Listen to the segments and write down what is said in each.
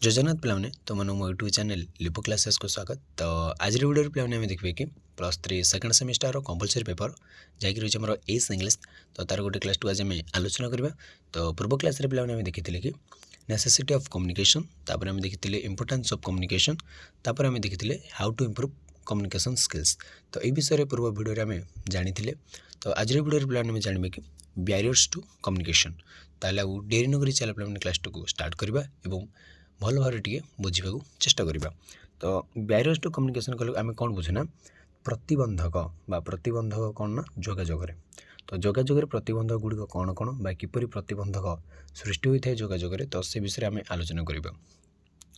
जय जगन्नाथ पिलाने तो मन मो यूट्यूब चैनल लिपो क्लासेस को स्वागत। तो आज वीडियो पिलाने आम देखिए कि +3 सेकेंड सेमिस्टर कंपलसरी पेपर जैक रही आम एस इंग्लिश। तो तार गोटे क्लास टू आज आम आलोचना करवा। तो पूर्व क्लास पिलाने आम देखी कि नेसेसिटी ऑफ कम्युनिकेशन, तापर आम देखी इंपोर्टेंस ऑफ कम्युनिकेशन, तापर आम देखी how to improve communication skills. तो ये विषय पूर्व वीडियो आम जानी। तो आज वीडियो पिलाने जानवे कि बैरियर्स टू कम्युनिकेशन। ताले डेरी नक चल पे क्लास टू को स्टार्ट करवा एवं भल भाव टे बुझा चेष्टा करवा। तो बैरियर्स टू कम्युनिकेशन कले आम कौन बुझुना प्रतिबंधक बा प्रतिबंधक कौन ना जोगाजोग। तो जोगाजोग प्रतिबंधक गुड़िक कौन कौन बा किपरि प्रतिबंधक सृष्टि होता है जोगाजोग। तो से विषय आम आलोचना करवा।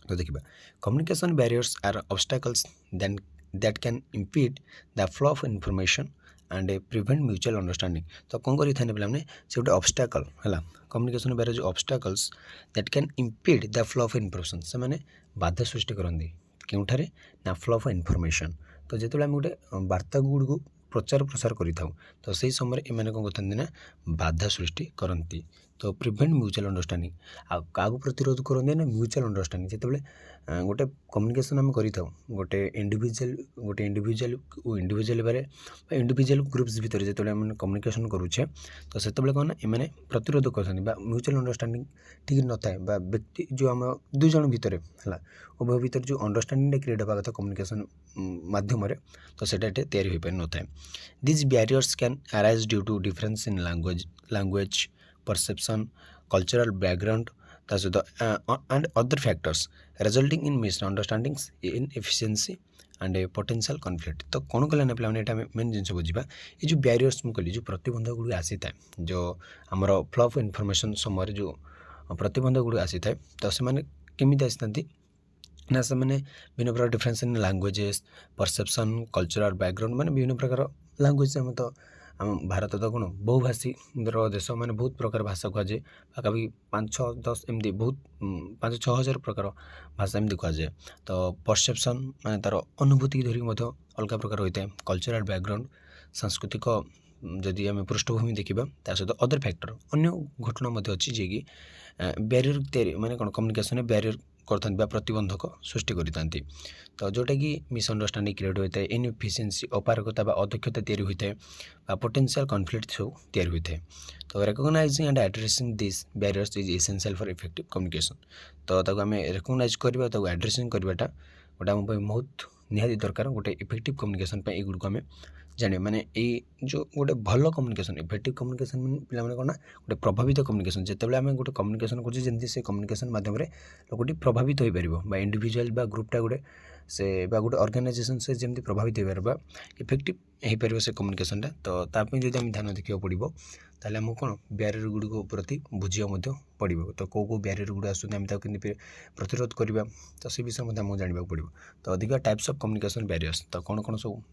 तो देखिए communication barriers are obstacles that can impede the flow of information and prevent mutual understanding. तो कौन करें पे से गोटे ऑब्स्टैकल है communication barrier obstacles that can impede the flow of information. से मैंने बाधा सृष्टि करती क्योंठारे ना फ्लो ऑफ इनफॉरमेशन। तो जो आम गोटे वार्ता गुड़ को प्रचार प्रसार करें तो सही समय एम कौन करते ना बाधा सृष्टि करती। तो प्रिवेंट म्यूचुअल अंडरस्टैंडिंग आ प्रतिरोध करते ना म्यूचुअल अंडरस्टैंडिंग जो गोटे कम्युनिकेशन आम कर गोटे इंडिविजुअल बारे इंडिविजुअल ग्रुप्स भितर जो कम्युनिकेशन करुचे तो से कौन ना एम प्रतिरोध कर म्यूचुअल अंडरस्टैंडिंग ठीक न थाए व्यक्ति जो आम दुई जन भितर है उभय भितर जो अंडरस्टैंडिंग क्रिएट होगा कथा कम्युनिकेशन माध्यम तो सेटा तैयारी हो पारि न थाए। This barriers can arise due to difference in language perception cultural background सहित and other factors resulting in misunderstandings inefficiency and potential conflict. तो कौन कले ना पे मेन जिन बुझा ये जो बैरियर्स मुझे जो प्रतिबंधक गुड़ आसी था जो आमर फ्लो ऑफ इनफॉरमेशन समय जो प्रतिबंधक गुड़ आसी था तो से केमी आसी ना से विभिन्न प्रकार difference in languages perception cultural background माने विभिन्न प्रकार लैंग्वेज आम तो आम भारत तो कौन बहुभाषी देश मैंने बहुत प्रकार भाषा कहुए पाखापाखि 5-6-10 एमती बहुत 5-6 हज़ार प्रकार भाषा एमती कहुए। तो परसेप्शन माने तार अनुभूति धरिक अलग प्रकार होता है। कल्चरल बैकग्राउंड सांस्कृतिक जदि आम पृष्ठभूमि देखा सहित अदर फैक्टर अन्य घटना अच्छी जी कि बैरियर माने कौन कम्युनिकेशन बैरियर करता प्रतिबंधक सृष्टि करते। तो जोटा कि मिसअंडरस्टैंडिंग क्रिएट होता है इनएफिशिएंसी अपारगता अदक्षता तैयारी होता है पोटेंशियल कॉन्फ्लिक्ट सब तैयारी होता है। तो recognising and addressing this barriers is essential for effective communication. तो ताको आम रिकॉग्नाइज करवा ताको एड्रेसिंग करवाटा गोटे आम बहुत निहाती दरकार गोटे इफेक्टिव कम्युनिकेशन पे एगुड़ आम जाने माने ये जो गोटे भल कम्युनिकेशन इफेक्टिव कम्युनिकेशन पिला कौन ना गोटे प्रभावित कम्युनिकेशन जितेबाला आम गोटे कम्युनिकेशन कर से कम्युनिकेशन माध्यम लोकटी प्रभावित हो पार इंडिविजुअल बा ग्रुपटा गोटे से गोटे ऑर्गेनाइजेशन से जमी प्रभावित हो पार इफेक्टिव हो पार से कम्युनिकेशनटा। तो ताप जो आम ध्यान देखा पड़ो ताले आमको कौन बैरियर गुड़ प्रति बुझा पड़ो। तो कौ कौ बैरियर गुड़ आसमें प्रतिरोध करवा तो से विषय आमको जानवा पड़ो। तो अधिक टाइप्स ऑफ कम्युनिकेशन बैरियर्स तो कौन कौन सब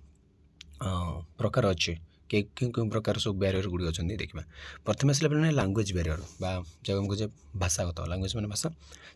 प्रकार अच्छे क्यों प्रकार सब बैरियर गुड़ी अच्छा देखा। प्रथम आसला पे लैंग्वेज बैरियर जब हम कहे भाषागत लैंग्वेज मैंने भाषा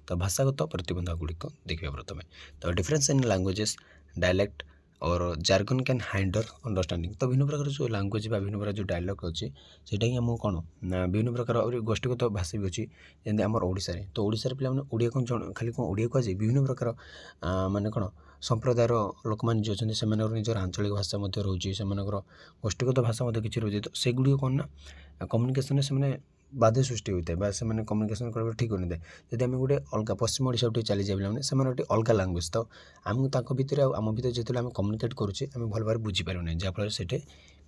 तो भाषागत प्रतिबंधक गुड़िक देखा प्रथम। तो डिफरेंस इन लैंग्वेजेस डायलेक्ट और जार्गन कैन हाइंडर अंडरस्टैंडिंग। तो विभिन्न प्रकार जो लैंग्वेज विभिन्न प्रकार जो डायलॉग अच्छे सेटा ही आमको कौन ना विभिन्न प्रकार और गोष्ठीगत भाषा भी अच्छी जमी आम ओडिशा तो ओडिशा पे ओडिया कौन खाली कौन ओडिया कहुए विभिन्न प्रकार माने कौन संप्रदायर लोक मैंने जो अच्छे से निजर आंचलिक भाषा रोचे से गोष्ठीगत भाषा किसी रोचे। तो सेगुड़ी कौन ना कम्युनिकेशन से बाधा सृष्टि होता है से कम्युनिकेशन कर ठीक होनी था। जब आम गोटे अलग पश्चिम ओडिशा गोटे चली जाए से गोटे अलग लैंग्वेज तो आमको भितर आम भितर जो आम कम्युनिकेट करुचे आम भल भाव बुझीपार ना जहाँफल से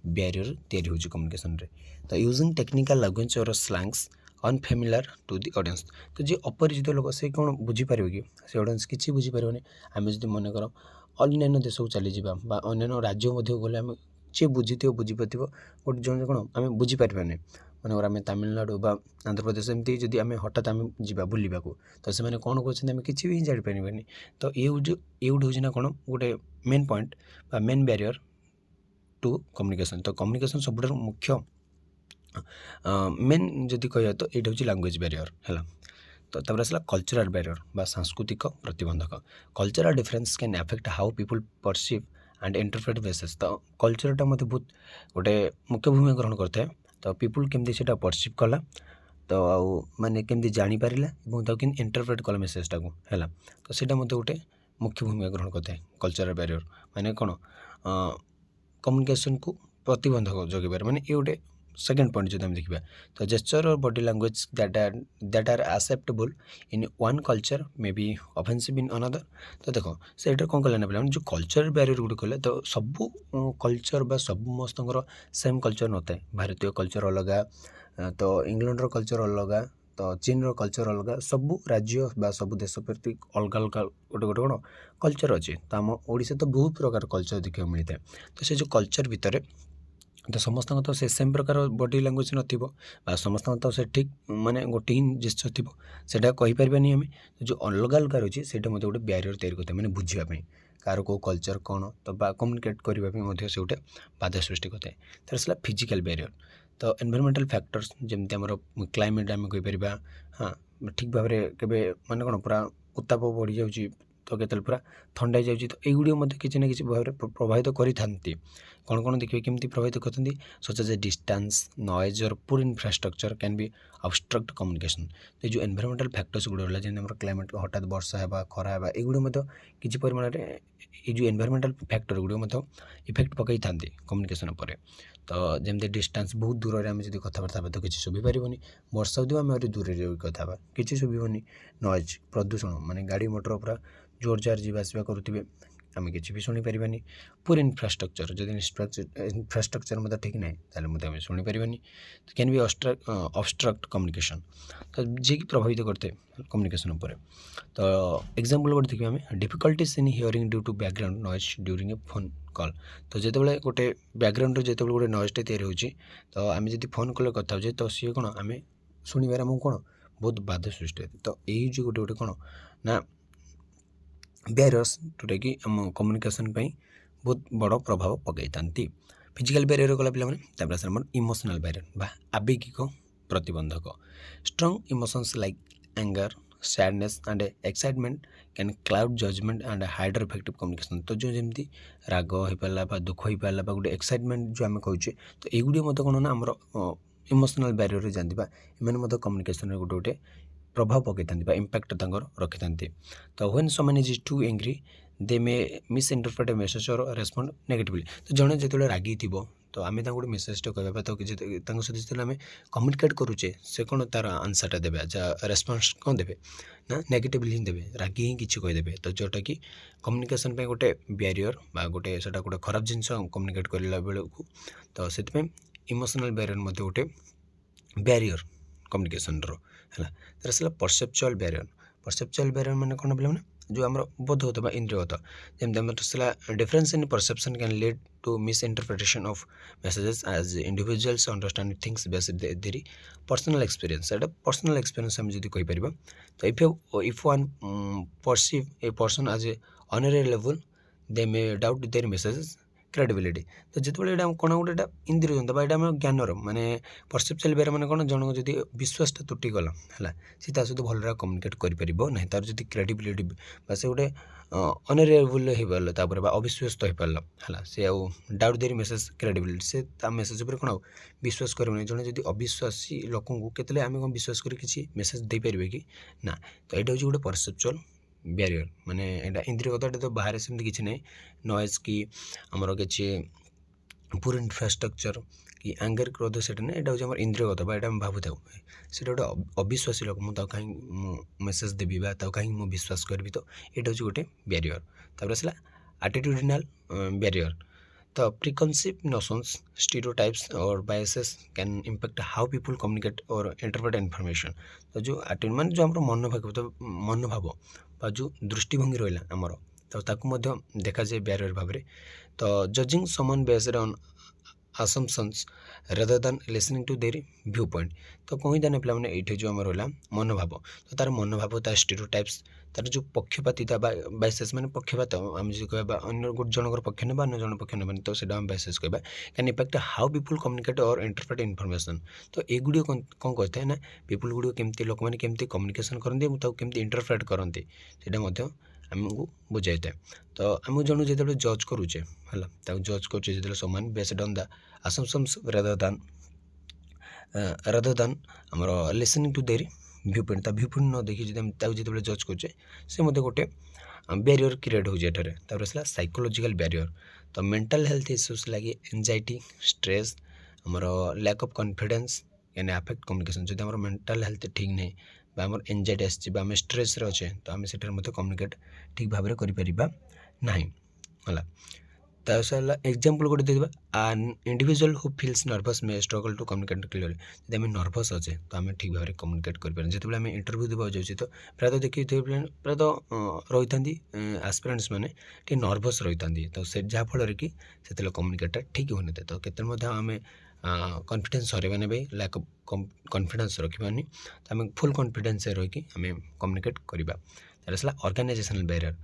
बैरियर तैयारी होची कम्युनिकेशन रे। तो यूजिंग टेक्निकल लैंग्वेज और slangs unfamiliar to the audience. तो जी अपरिचित लोक से कौन बुझीपार कि से ऑडियंस किसी बुझीपारे आम जो मनकर अन्य देश को चली जावा अन्य राज्य गले आम सी बुझी बुझी पार गोटे जन कौन आम बुझीपार मनकर आम तमिलनाडु बा आंध्र प्रदेश एमती जदि आम हठात आम जा बुलवा तो से कौन कहते आम किसी भी जापारे। तो ये गोटे हूँ कौन गोटे मेन पॉइंट बा मेन बैरियर टू कम्युनिकेशन। तो कम्युनिकेशन सब मुख्य मेन जदि कह तो ये हूँ लैंग्वेज बैरियर है। तो तब आसला कल्चरल बैरियर बा सांस्कृतिक प्रतिबंधक। Cultural difference can affect how people perceive and interpret message. तो कल्चरटा मत बहुत गोटे मुख्य भूमिका ग्रहण करता है। तो पीपुल केमती से परसीव कला ତ ଆଉ ମାନେ କେମିତି ଜାଣିପାରିଲା ଏବଂ ତାକୁ କେମିତି ଇଣ୍ଟରପ୍ରେଟ୍ କଲା ମେସେଜଟାକୁ ହେଲା। ତ ସେଇଟା ମଧ୍ୟ ଗୋଟେ ମୁଖ୍ୟ ଭୂମିକା ଗ୍ରହଣ କରିଥାଏ କଲଚରାଲ୍ ବ୍ୟାରିୟର। ମାନେ କ'ଣ କମ୍ୟୁନିକେସନ୍କୁ ପ୍ରତିବନ୍ଧକ ଯୋଗାଇବାରେ, ମାନେ ଏ ଗୋଟେ ସେକେଣ୍ଡ ପଏଣ୍ଟ ଯଦି ଆମେ ଦେଖିବା। ତ gesture or body language that are acceptable in one culture may be offensive in another. ତ ଦେଖ ସେଇଟା କ'ଣ କଲେ ନା ପିଲାମାନେ, ଯେଉଁ କଲଚରାଲ୍ ବ୍ୟାରିୟର ଗୁଡ଼ିକ କହିଲେ, ତ ସବୁ କଲଚର୍ ବା ସମସ୍ତଙ୍କର ସେମ୍ କଲଚର୍ ନଥାଏ। ଭାରତୀୟ କଲଚର୍ ଅଲଗା, ତ ଇଂଲଣ୍ଡର କଲଚର୍ ଅଲଗା, ତ ଚୀନର କଲଚର୍ ଅଲଗା। ସବୁ ରାଜ୍ୟ ବା ସବୁ ଦେଶ ପ୍ରତି ଅଲଗା ଅଲଗା ଗୋଟେ କ'ଣ କଲଚର୍ ଅଛି। ତ ଆମ ଓଡ଼ିଶାରେ ତ ବହୁତ ପ୍ରକାର କଲଚର୍ ଦେଖିବାକୁ ମିଳିଥାଏ। ତ ସେ ଯେଉଁ କଲଚର୍ ଭିତରେ ତ ସମସ୍ତଙ୍କ ତ ସେ ସେମ୍ ପ୍ରକାର ବଡି ଲାଙ୍ଗୁଏଜ୍ ନଥିବ, ବା ସମସ୍ତଙ୍କ ତ ସେ ଠିକ୍ ମାନେ ଗୋଟେ ହିଁ ଜେସ୍ଚର୍ ଥିବ, ସେଇଟା କହିପାରିବାନି ଆମେ। ଯେଉଁ ଅଲଗା ଅଲଗା ରହିଛି ସେଇଟା ମଧ୍ୟ ଗୋଟେ ବ୍ୟାରିୟର ତିଆରି କରିଥାଏ, ମାନେ ବୁଝିବା ପାଇଁ କାହାର କେଉଁ କଲଚର୍ କ'ଣ, ତ ବା କମ୍ୟୁନିକେଟ୍ କରିବା ପାଇଁ ମଧ୍ୟ ସେ ଗୋଟେ ବାଧା ସୃଷ୍ଟି କରିଥାଏ। ତାର ଆସିଲା ଫିଜିକାଲ୍ ବ୍ୟାରିୟର। ତ ଏନଭାଇରମେଣ୍ଟାଲ୍ ଫ୍ୟାକ୍ଟର୍ସ, ଯେମିତି ଆମର କ୍ଲାଇମେଟ୍ ଆମେ କହିପାରିବା। ହଁ, ଠିକ୍ ଭାବରେ କେବେ ମାନେ କ'ଣ ପୁରା ଉତ୍ତାପ ବଢ଼ିଯାଉଛି, ତ କେତେବେଳେ ପୁରା ଥଣ୍ଡା ହେଇଯାଉଛି। ତ ଏଇଗୁଡ଼ିକ ମଧ୍ୟ କିଛି ନା କିଛି ଭାବରେ ପ୍ରଭାବିତ କରିଥାନ୍ତି। କ'ଣ ଦେଖିବେ କେମିତି ପ୍ରଭାବିତ କରିଥାନ୍ତି, such as a distance, noise or poor infrastructure can be obstruct communication. ତ ଏ ଯେଉଁ ଏନଭାଇରମେଣ୍ଟାଲ୍ ଫ୍ୟାକ୍ଟର୍ସ ଗୁଡ଼ିକ ରହିଲା, ଯେମିତି ଆମର କ୍ଲାଇମେଟ୍, ହଠାତ୍ ବର୍ଷା ହେବା, ଖରା ହେବା, ଏଗୁଡ଼ିକ ମଧ୍ୟ କିଛି ପରିମାଣରେ ଏଇ ଯେଉଁ ଏନଭାଇରମେଣ୍ଟାଲ୍ ଫ୍ୟାକ୍ଟର ଗୁଡ଼ିକ ମଧ୍ୟ ଇଫେକ୍ଟ ପକାଇଥାନ୍ତି କମ୍ୟୁନିକେସନ୍ ଉପରେ। ତ ଯେମିତି ଡିଷ୍ଟାନ୍ସ, ବହୁତ ଦୂରରେ ଆମେ ଯଦି କଥାବାର୍ତ୍ତା ହେବା ତ କିଛି ଶୁଭିପାରିବନି। ବର୍ଷା ହେଉଥିବ, ଆମେ ଆହୁରି ଦୂରରେ ରହି କଥା ହେବା, କିଛି ଶୁଭିବନି। ନଏଜ୍, ପ୍ରଦୂଷଣ, ମାନେ ଗାଡ଼ି ମଟର ପୁରା ଜୋର ଜାର ଯିବା ଆସିବା କରୁଥିବେ, ଆମେ କିଛି ବି ଶୁଣିପାରିବାନି। ପୁଅର୍ ଇନଫ୍ରାଷ୍ଟ୍ରକ୍ଚର୍, ଯଦି ଇନଫ୍ରାଷ୍ଟ୍ରକ୍ଚର୍ ମଧ୍ୟ ଠିକ୍ ନାହିଁ ତାହେଲେ ମଧ୍ୟ ଆମେ ଶୁଣିପାରିବାନି। ତ କ୍ୟାନ୍ ବି ଅବଷ୍ଟ୍ରକ୍ଟ କମ୍ୟୁନିକେସନ୍, ତ ଯିଏକି ପ୍ରଭାବିତ କରିଥାଏ କମ୍ୟୁନିକେସନ୍ ଉପରେ। ତ ଏକ୍ଜାମ୍ପଲ୍ ଗୋଟେ ଦେଖିବା ଆମେ, difficulties in hearing due to background noise during a phone call. ତ ଯେତେବେଳେ ଗୋଟେ ବ୍ୟାକ୍ଗ୍ରାଉଣ୍ଡରେ ଯେତେବେଳେ ଗୋଟେ ନଏଜ୍ଟେ ତିଆରି ହେଉଛି, ତ ଆମେ ଯଦି ଫୋନ୍ କଲ୍ରେ କଥା ହେଉଛେ, ତ ସିଏ କ'ଣ ଆମେ ଶୁଣିବାରେ ଆମକୁ କ'ଣ ବହୁତ ବାଧା ସୃଷ୍ଟି ହୋଇଥାଏ। ତ ଏଇ ଯେଉଁ ଗୋଟେ କ'ଣ ନା ବ୍ୟାରିୟର୍ସ, ଯେଉଁଟାକି ଆମ କମ୍ୟୁନିକେସନ୍ ପାଇଁ ବହୁତ ବଡ଼ ପ୍ରଭାବ ପକାଇଥାନ୍ତି। ଫିଜିକାଲ୍ ବ୍ୟାରିୟର ଗଲା ପିଲାମାନେ। ତାପରେ ଆସିଲା ଆମର ଇମୋସନାଲ୍ ବ୍ୟାରିୟର ବା ଆବେଗିକ ପ୍ରତିବନ୍ଧକ। Strong emotions like anger, sadness and excitement can cloud judgement and hinder effective communication. ତ ଯେଉଁ ଯେମିତି ରାଗ ହୋଇପାରିଲା ବା ଦୁଃଖ ହୋଇପାରିଲା ବା ଗୋଟେ ଏକ୍ସାଇଟମେଣ୍ଟ ଯେଉଁ ଆମେ କହୁଛେ, ତ ଏଇଗୁଡ଼ିକ ମଧ୍ୟ କ'ଣ ନା ଆମର ଇମୋସନାଲ୍ ବ୍ୟାରିୟରରେ ଯାଆନ୍ତି, ବା ଏମାନେ ମଧ୍ୟ କମ୍ୟୁନିକେସନ୍ରେ ଗୋଟେ ପ୍ରଭାବ ପକାଇଥାନ୍ତି ବା ଇମ୍ପାକ୍ଟ ତାଙ୍କର ରଖିଥାନ୍ତି। ତ when someone is too angry they may misinterpret a message or respond negatively. ତ ଜଣେ ଯେତେବେଳେ ରାଗିଥିବ, ତ ଆମେ ତାଙ୍କୁ ଗୋଟେ ମେସେଜଟେ କହିବା ବା ତାଙ୍କ ସହିତ ଯେତେବେଳେ ଆମେ କମ୍ୟୁନିକେଟ୍ କରୁଛେ, ସେ କ'ଣ ତାର ଆନ୍ସର୍ଟା ଦେବେ, ରେସ୍ପନ୍ସ କ'ଣ ଦେବେ ନା ନେଗେଟିଭଲି ହିଁ ଦେବେ, ରାଗି ହିଁ କିଛି କହିଦେବେ। ତ ଯେଉଁଟାକି କମ୍ୟୁନିକେସନ୍ ପାଇଁ ଗୋଟେ ବ୍ୟାରିୟର ବା ଗୋଟେ ସେଇଟା ଗୋଟେ ଖରାପ ଜିନିଷ କମ୍ୟୁନିକେଟ୍ କରିଲା ବେଳକୁ। ତ ସେଥିପାଇଁ ଇମୋସନାଲ୍ ବ୍ୟାରିୟର ମଧ୍ୟ ଗୋଟେ ବ୍ୟାରିୟର କମ୍ୟୁନିକେସନ୍ର ହେଲା। ତାର ଆସିଲା ପରସେପଚୁଆଲ୍ ବ୍ୟାରିୟର। ପରସେପଚୁଆଲ୍ ବ୍ୟାରିୟର ମାନେ କ'ଣ ପିଲାମାନେ, ଯେଉଁ ଆମର ବୋଧଗତ ବା ଇନ୍ଦ୍ରିୟଗତ, ଯେମିତି ଆମର ଆସିଲା difference in perception can lead to misinterpretation of messages as individuals understand things based their personal experience. ସେଇଟା ପର୍ସନାଲ୍ ଏକ୍ସପିରିଏନ୍ସ ଆମେ ଯଦି କହିପାରିବା। ତ if one perceive a person as a unreliable they may doubt their messages credibility. ତ ଯେତେବେଳେ ଏଇଟା କ'ଣ ଗୋଟେ ଏଇଟା ଇନ୍ଦ୍ରିୟଜନିତ ବା ଏଇଟା ଆମର ଜ୍ଞାନର, ମାନେ ପରସେପଚୁଆଲ୍ ବ୍ୟାରିୟର ମାନେ କ'ଣ, ଜଣଙ୍କ ଯଦି ବିଶ୍ୱାସଟା ତୁଟିଗଲା ହେଲା, ସେ ତା ସହିତ ଭଲରେ କମ୍ୟୁନିକେଟ୍ କରିପାରିବ ନାହିଁ। ତାର ଯଦି କ୍ରେଡିବିଲିଟି ବା ସେ ଗୋଟେ ଅନରିଲାଏବୁଲ୍ ହେଇପାରିଲା, ତାପରେ ବା ଅବିଶ୍ୱାସ୍ତ ହେଇପାରିଲା ହେଲା, ସେ ଆଉ ଡାଉଟ୍ ଦେୟାର ମେସେଜ୍ କ୍ରେଡିବିଲିଟି, ସେ ତା ମେସେଜ୍ ଉପରେ କ'ଣ ଆଉ ବିଶ୍ୱାସ କରିବ ନାହିଁ। ଜଣେ ଯଦି ଅବିଶ୍ୱାସୀ ଲୋକଙ୍କୁ କେତେବେଳେ ଆମେ କ'ଣ ବିଶ୍ୱାସ କରି କିଛି ମେସେଜ୍ ଦେଇପାରିବେ କି ନା। ତ ଏଇଟା ହେଉଛି ଗୋଟେ ପରସେପଚୁଆଲ୍ ବ୍ୟାରିୟର, ମାନେ ଏଇଟା ଇନ୍ଦ୍ରିୟଗତ, ଏଇଟା ତ ବାହାରେ ସେମିତି କିଛି ନାହିଁ। ନଏଜ୍ କି ଆମର କିଛି ପୁଅର୍ ଇନଫ୍ରାଷ୍ଟ୍ରକ୍ଚର୍ କି ଆଙ୍ଗର, କ୍ରୋଧ, ସେଇଟା ନାହିଁ। ଏଇଟା ହେଉଛି ଆମର ଇନ୍ଦ୍ରିୟଗତ ବା ଏଇଟା ଆମେ ଭାବୁଥାଉ ସେଇଟା ଗୋଟେ ଅବିଶ୍ୱାସୀ ଲୋକ, ମୁଁ ତାକୁ କାହିଁକି ମୁଁ ମେସେଜ୍ ଦେବି ବା ତାକୁ କାହିଁକି ମୁଁ ବିଶ୍ୱାସ କରିବି। ତ ଏଇଟା ହେଉଛି ଗୋଟେ ବ୍ୟାରିୟର। ତାପରେ ଆସିଲା ଆଟିଟ୍ୟୁଡିନାଲ୍ ବ୍ୟାରିୟର। ତ ପ୍ରିକନସିଭ୍ ନୋସନ୍ସ, stereotypes or biases can impact how people communicate or interpret information। ତ ଯେଉଁ ମାନେ ଯେଉଁ ଆମର ମନୋଭାବ ବା ଯେଉଁ ଦୃଷ୍ଟିଭଙ୍ଗୀ ରହିଲା ଆମର, ତ ତାକୁ ମଧ୍ୟ ଦେଖାଯାଏ ବ୍ୟାରିୟର ଭାବରେ। ତ ଜଜିଂ someone based on assumptions rather than listening to their viewpoint। ତ କହିଥାନେ ପିଲାମାନେ ଏଇଠି ଯେଉଁ ଆମର ରହିଲା ମନୋଭାବ, ତ ତାର ମନୋଭାବ, ତାର stereotypes, ତାର ଯେଉଁ ପକ୍ଷପାତିତା ବା ବାଇସେସ୍, ମାନେ ପକ୍ଷପାତ ଆମେ ଯଦି କହିବା ଅନ୍ୟ ଗୋଟେ ଜଣଙ୍କର ପକ୍ଷ ନେବା ଅନ୍ୟ ଜଣଙ୍କ ପକ୍ଷ ନେବାନି, ତ ସେଇଟା ଆମେ ବାଇସେସ୍ କହିବା। Can impact how people communicate or interpret information. ତ ଏଗୁଡ଼ିକ କ'ଣ କରିଥାଏ ନା, ପିପୁଲ୍ ଗୁଡ଼ିକ କେମିତି, ଲୋକମାନେ କେମିତି କମ୍ୟୁନିକେସନ୍ କରନ୍ତି ଏବଂ ତାକୁ କେମିତି ଇଣ୍ଟରପ୍ରେଟ୍ କରନ୍ତି, ସେଇଟା ମଧ୍ୟ ଆମକୁ ବୁଝାଇଥାଏ। ତ ଆମକୁ ଜଣକୁ ଯେତେବେଳେ ଜଜ୍ କରୁଛେ ହେଲା, ତାକୁ ଜଜ୍ କରୁଛେ ଯେତେବେଳେ someone based on the assumptions rather than rather than आमर listening to their viewpoint ता व्यू पॉइंट न देखि जदि हम ताऊ जेतेबेले जज करछे से मते गोटे बैरियर क्रिएट होजे एठारे तापर असला साइकोलॉजिकल बैरियर तो मेंटल हेल्थ इश्यूज लागी एंजाइटी स्ट्रेस आमर लैक ऑफ कॉन्फिडेंस यानी अफेक्ट कम्युनिकेशन जदि आमर मेंटल हेल्थ ठीक नै बा आमर एंजाइटी आछि बा हम स्ट्रेस रे अछे तो आमे सेठार मते कम्युनिकेट ठीक भाबरे करि परिबा नाही होला तासला एग्जांपल गोटे देबा an individual who feels nervous may struggle to communicate clearly जदि आमे नर्वस अछे तो आमे ठीक भाबरे कम्युनिकेट करि पारे जेतेबेले आमे इंटरव्यू देबा जाउछि तो प्राय तो देखि प्राय तो रहिथांदी एस्पिरेंट्स माने टी नर्वस रहिथांदी तो से जा फल रे कि सेतेले कम्युनिकेट ठीक होनते तो केते मध्ये आमे कॉन्फिडेंस हरेबाने बे लैक ऑफ कॉन्फिडेंस रखिबानी तो आमे फुल कॉन्फिडेंस रे रहि कि आमे कम्युनिकेट करिबा तासला organisational barrier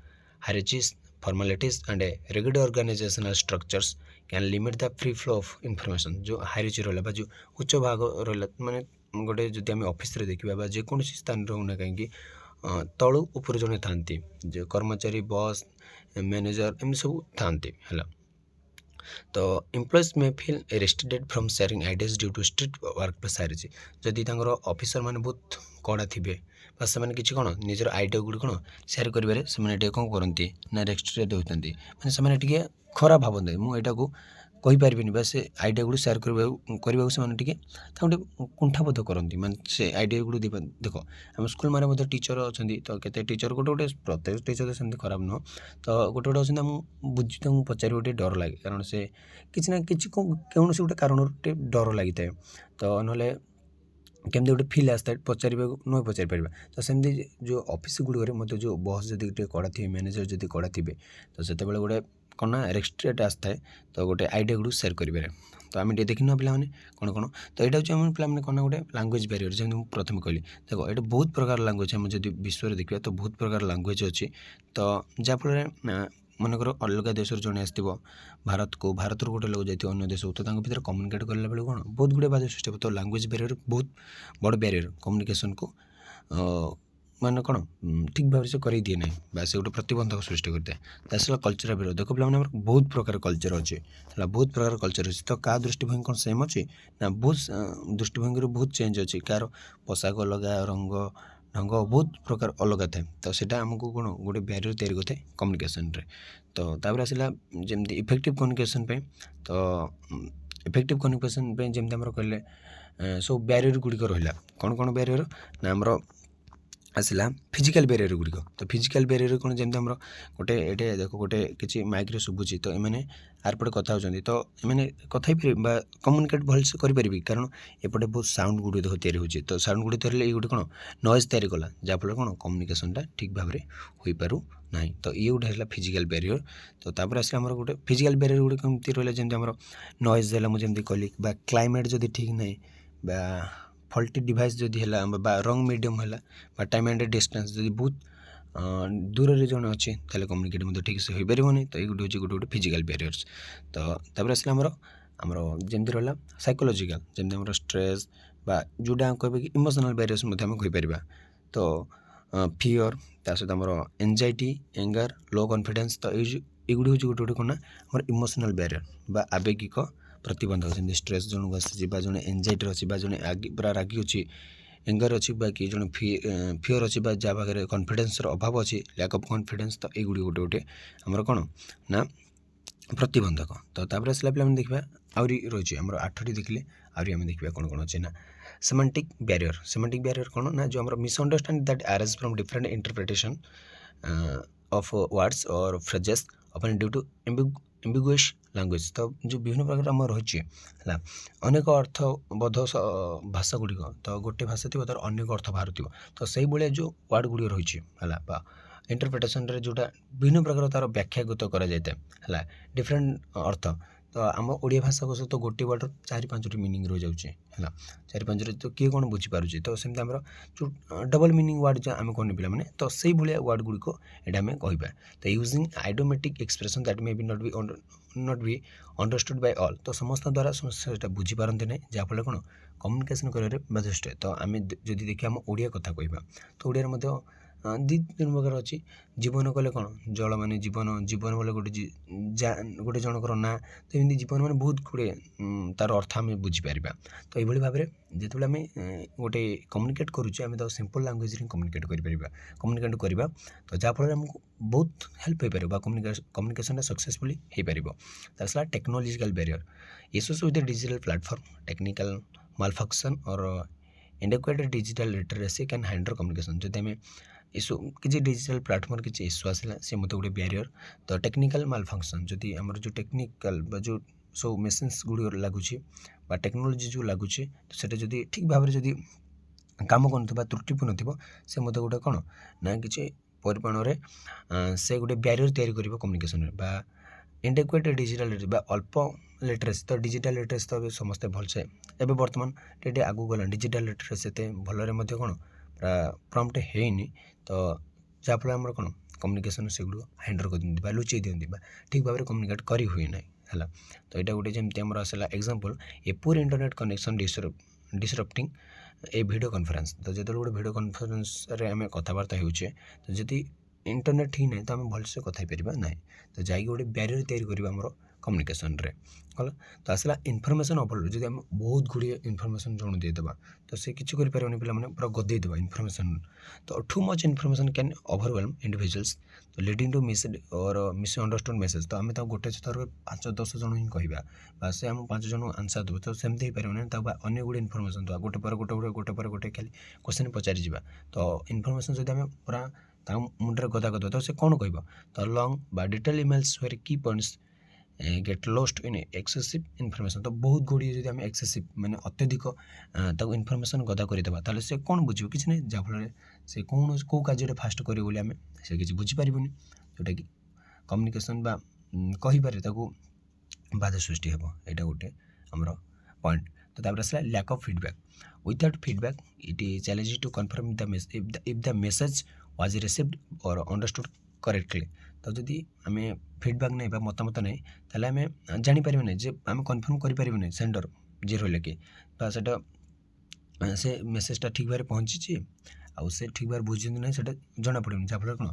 hierarchies formalities and a rigid organizational structures can limit the free flow of information जो हायरार्ची रहला बा जो उच्च भाग रहला माने गोटे जदि आमे ऑफिस रे देखिबा बा जे कोनोसी स्थान रहउना काहे कि तळु ऊपर जने थांती जे कर्मचारी बॉस मैनेजर एम सब थांती हला तो employees may feel restricted from sharing ideas due to strict workplace hierarchy जदि तांगर ऑफिसर माने बहुत कड़ा थिबे बा से किसी कौन निजर आइडिया गुड़ी कौन सेयार करेंगे से कौन करती ना रेस्ट्रिक्टेड होता मैंने से खराब भावते मुझा को कहीपरि बा से आइडिया गुड़ी सेयार करने से गोटे कुंठाबोध करती मैं से आइडिया गुड़ी देख आम स्कूल मारे टीचर अच्छा तो केते टीचर गोटे गोटे प्रत्येक टीचर तो सेमती खराब नुह तो गोटे गोटे अच्छा बुझी पचार गोटे डर लगे कारण से किसी ना कि कौन गोटे कारण डर लगी था तो ना केमती गोटे फिल आसता है पचार न पचार पार तो सेमती जो ऑफिस गुड़े मतलब जो बॉस जब कड़ा थे मैनेजर जब कड़ा थे तो से गोटे कौन ना रेस्ट्रिक्ट आसता है तो गोटे आइडिया गुड़ सेयार करेंगे तो आम देखी ना पे कौन कौन तो यहाँ हूँ पे कौन गोटे लांगुएज बैरियर जमी मुझे प्रथम कहली देख ये बहुत प्रकार लांगुएज आम जब विश्व में देखा तो बहुत प्रकार लांगुएज अच्छी तो जहाँफल मनकर अलग देश जड़े आस भारत को भारत गोटे लोग जाइए अन्य देश तो भर कम्युनिकेट करला बेले कौन बहुत गुड़े बाधा सृष्टि हो तो लांगुएज बैरियर बहुत बड़ बैरियर कम्युनिकेशन को मान कौन ठीक भाव से कर दिए ना बा से गोटे प्रतिबंधक सृष्टि करता है तासला कल्चर बैरियर देख पे बहुत प्रकार कल्चर अच्छे है बहुत प्रकार कल्चर अच्छे तो क्या दृष्टिभंगी कौन सेम अच्छे ना बहुत दृष्टिभंगी बहुत चेंज अच्छी कार पोशाक अलग रंग ढंग बहुत प्रकार अलग थाए तो सेटा आमको कौन गोटे बैरियर तैयारी करते कम्युनिकेशन रे तो तापर आसला जमती इफेक्टिव कम्युनिकेशन पे तो इफेक्टिव कम्युनिकेशन पे जमती आमर कहले सब बैरियर गुड़िक रहा कौन कौन बैरियर ना आमर आसला फिजिकल बैरियर गुड़िक तो फिजिकल बैरियर कौन जमी आम गोटे ये देख गोटे किसी माइक शुभुची तो एम आरपटे कथा होती तो एम कथा कम्युनिकेट भलसे करें कारण एपटे बहुत साउंड गुड़ी देख तैयारी होती तो साउंड गुड़ी तैयारी ये गोटे कौन नॉइज तैयारी कला जहाँफल कौन कम्युनिकेशनटा ठीक भाव में हो पारू ना तो ये गोटे है फिजिकल बैरियर तो तापर आसला आम गोटे फिजिकल बैरियर गुड़ी कमती रहा जमी आम नॉइज है मुझे कहली क्लाइमेट जदि ठीक ना बा फल्टी डिवाइस जदि है बा रंग मीडियम है टाइम एंड डिस्टेंस जदि बहुत दूर रे जन अच्छे ताले कम्युनिकेट मतलब ठीक से हो पारे तो ये गोटे गोटे गोटे फिजिकल बैरियर्स तो तापर आसला आमर जमी रहा साइकोलॉजिकल जमी आम स्ट्रेस बा जोटा कहे कि इमोशनल बैरियर्स कहीपर तो फियर ता सहित आमर एंजाइटी एंगर लो कॉन्फिडेंस तो ये गुड़ी हूँ गोटे गोटे कौन ना इमोशनल बैरियर बा आवेगिक प्रतिबंधक जमी स्ट्रेस जन को आसी जड़े एंजाइटी अच्छी जड़े पूरा रागी अच्छी एंगर अच्छी कि जड़े फियर अच्छी जहाँ पाखे कॉन्फिडेंस अभाव अच्छी लैक ऑफ कॉन्फिडेंस तो ये गोटे गोटे आमर कौन ना प्रतिबंधक तो तापर आसला पे देखा आहरी रही आम 8टी देखिले आहरी आम देखा कौन कौन अच्छे ना सेमांटिक बैरियर कौन ना जो आम misunderstanding that arise from different interpretation of words और फ्रेजेस अपन ड्यू टू एम्बिगुअस लैंग्वेज तो जो विभिन्न प्रकार आम रही है अनेक अर्थबोध भाषा गुड़िक तो गोटे भाषा थी तार अनेक अर्थ बाहर तो से भाया जो वर्ड गुड़ी रही है इंटरप्रिटेशन रे जोटा विभिन्न प्रकार तार व्याख्यागत करा जाए है डिफरेंट अर्थ तो आम ओडिया भाषा को सहित गोटे वर्ड 4-5टी मीनिंग रही जाऊँगी है 4-5 तो किए कौन बुझीपारे तो सेमती आम जो डबल मीनिंग वर्ड जो आम कहने पे मैंने तो से भाया वर्ड गुड़िक ये आम कह तो using idiomatic expression that may be not be understood by all तो समस्त द्वारा समस्या बुझीपारती ना जहाँफल कौन कम्युनिकेशन कर बाधा तो आम जब देखिए आम ओडिया कथा कहवा तो ओडिया ଦୁଇ ତିନି ପ୍ରକାର ଅଛି। ଜୀବନ କହିଲେ କ'ଣ, ଜଳ ମାନେ ଜୀବନ, ଜୀବନ ବୋଲେ ଗୋଟେ ଜଣଙ୍କର ନାଁ। ତ ଏମିତି ଜୀବନ ମାନେ ବହୁତ ଗୁଡ଼ିଏ ତା'ର ଅର୍ଥ ଆମେ ବୁଝିପାରିବା। ତ ଏଇଭଳି ଭାବରେ ଯେତେବେଳେ ଆମେ ଗୋଟେ କମ୍ୟୁନିକେଟ୍ କରୁଛେ, ଆମେ ତାକୁ ସିମ୍ପଲ୍ ଲାଙ୍ଗୁଏଜ୍ରେ କମ୍ୟୁନିକେଟ୍ କରିବା, ତ ଯାହାଫଳରେ ଆମକୁ ବହୁତ ହେଲ୍ପ ହୋଇପାରିବ ବା କମ୍ୟୁନିକେସନ୍ଟା ସକ୍ସେସଫୁଲି ହୋଇପାରିବ। ତା ଆସିଲା technological barrier. Issues with the digital platform, technical malfunction or inadequate digital literacy can hinder communication। ଯଦି ଆମେ ଇସ୍ୟୁ କିଛି ଡିଜିଟାଲ୍ ପ୍ଲାଟଫର୍ମରେ କିଛି ଇସ୍ୟୁ ଆସିଲା, ସେ ମୋତେ ଗୋଟେ ବ୍ୟାରିୟର। ତ ଟେକ୍ନିକାଲ୍ ମାଲଫଙ୍କସନ୍, ଯଦି ଆମର ଯେଉଁ ଟେକ୍ନିକାଲ୍ ବା ଯେଉଁ ସବୁ ମେସିନ୍ସ ଗୁଡ଼ିକ ଲାଗୁଛି ବା ଟେକ୍ନୋଲୋଜି ଯେଉଁ ଲାଗୁଛି, ତ ସେଇଟା ଯଦି ଠିକ୍ ଭାବରେ ଯଦି କାମ କରୁନଥିବ ବା ତ୍ରୁଟିପୂର୍ଣ୍ଣ ଥିବ, ସେ ମୋତେ ଗୋଟେ କ'ଣ ନା କିଛି ପରିମାଣରେ ସେ ଗୋଟେ ବ୍ୟାରିୟର ତିଆରି କରିବ କମ୍ୟୁନିକେସନରେ। ବା inadequate digital literacy ବା ଅଳ୍ପ ଲିଟରେସି। ତ ଡିଜିଟାଲ୍ ଲିଟରେସି ତ ଏବେ ସମସ୍ତେ ଭଲସେ, ଏବେ ବର୍ତ୍ତମାନ ଟିକେ ଆଗକୁ ଗଲାଣି। ଡିଜିଟାଲ୍ ଲିଟରେସି ଏତେ ଭଲରେ ମଧ୍ୟ କ'ଣ ପୁରା ପ୍ରମ୍ପ୍ଟ ହେଇନି। ତ ଯାହାଫଳରେ ଆମର କ'ଣ କମ୍ୟୁନିକେସନ୍ ସେଗୁଡ଼ିକ ହ୍ୟାଣ୍ଡଲ୍ କରିଦିଅନ୍ତି ବା ଲୁଚେଇ ଦିଅନ୍ତି ବା ଠିକ୍ ଭାବରେ କମ୍ୟୁନିକେଟ୍ କରି ହୁଏ ନାହିଁ ହେଲା। ତ ଏଇଟା ଗୋଟେ ଯେମିତି ଆମର ଆସିଲା ଏକ୍ଜାମ୍ପଲ୍, ଏ ପୁଅର୍ ଇଣ୍ଟରନେଟ୍ କନେକ୍ସନ୍ ଡିସରପ୍ଟିଂ ଏ ଭିଡ଼ିଓ କନଫରେନ୍ସ। ତ ଯେତେବେଳେ ଗୋଟେ ଭିଡ଼ିଓ କନଫରେନ୍ସରେ ଆମେ କଥାବାର୍ତ୍ତା ହେଉଛେ, ତ ଯଦି ଇଣ୍ଟରନେଟ୍ ଠିକ୍ ନାହିଁ, ତ ଆମେ ଭଲସେ କଥା ହେଇପାରିବା ନାହିଁ। ତ ଯାଇକି ଗୋଟେ ବ୍ୟାରିୟର ତିଆରି କରିବା ଆମର କମ୍ୟୁନିକେସନ୍ରେ ଗଲା। ତ ଆସିଲା ଇନଫର୍ମେସନ୍ ଓଭରଲୋଡ୍। ଯଦି ଆମେ ବହୁତ ଗୁଡ଼ିଏ ଇନଫର୍ମେସନ୍ ଜଣକୁ ଦେଇଦେବା, ତ ସେ କିଛି କରିପାରିବନି, ପିଲାମାନେ ପୁରା ଗଦେଇ ଦେବା ଇନଫର୍ମେସନ୍। ତ too much information can overwhelm individuals, ତ ଲିଡ଼ିଂ ଟୁ ମିସ୍ଅଣ୍ଡରଷ୍ଟୁଡ୍ ମେସେଜ୍। ତ ଆମେ ତାକୁ ଗୋଟେ ଥରରେ 5-10 ଜଣ ହିଁ କହିବା, ବା ସେ ଆମ 5 ଜଣଙ୍କୁ ଆନ୍ସର୍ ଦେବ, ତ ସେମିତି ହେଇପାରିବନି। ତାକୁ ଅନ୍ୟ ଗୁଡ଼ିଏ ଇନଫର୍ମେସନ୍ ଦେବା, ଗୋଟେ ପରେ ଗୋଟେ ଖାଲି କ୍ୱେଶ୍ଚନ୍ ପଚାରିଯିବା। ତ ଇନଫର୍ମେସନ୍ ଯଦି ଆମେ ପୁରା ତାଙ୍କ ମୁଣ୍ଡରେ ଗଦା କରିଦେବା, ତ ସେ କ'ଣ କହିବ? ତ ଲଙ୍ଗ୍ ବା detail emails where key points get lost in excessive information. ତ ବହୁତ ଗୁଡ଼ିଏ ଯଦି ଆମେ ଏକ୍ସେସିଭ୍ ମାନେ ଅତ୍ୟଧିକ ତାକୁ ଇନଫର୍ମେସନ୍ ଗଦା କରିଦେବା, ତାହେଲେ ସେ କ'ଣ ବୁଝିବ? କିଛି ନାହିଁ। ଯାହାଫଳରେ ସେ କେଉଁ କାର୍ଯ୍ୟଟା ଫାଷ୍ଟ କରିବ ବୋଲି ସେ କିଛି ବୁଝିପାରିବନି, ଯେଉଁଟାକି କମ୍ୟୁନିକେସନ୍ ବା କହିପାରେ ତାକୁ ବାଧା ସୃଷ୍ଟି ହେବ। ଏଇଟା ଗୋଟେ ଆମର ପଏଣ୍ଟ। ତ ତାପରେ ଆସିଲା lack of feedback. Without feedback it is challenging to confirm if the message was received or understood correctly. ତ ଯଦି ଆମେ ଫିଡ଼ବ୍ୟାକ୍ ନାହିଁ ବା ମତାମତ ନାହିଁ, ତାହେଲେ ଆମେ ଜାଣିପାରିବା ନାହିଁ, ଯେ ଆମେ କନଫର୍ମ କରିପାରିବା ନାହିଁ ସେଣ୍ଡର ଯିଏ ରହିଲେ କି ବା ସେଇଟା ସେ ମେସେଜଟା ଠିକ୍ ଭାବରେ ପହଞ୍ଚିଛି ଆଉ ସେ ଠିକ୍ ଭାବରେ ବୁଝିଛନ୍ତି ନାହିଁ, ସେଇଟା ଜଣାପଡ଼ିବନି। ଯାହାଫଳରେ କ'ଣ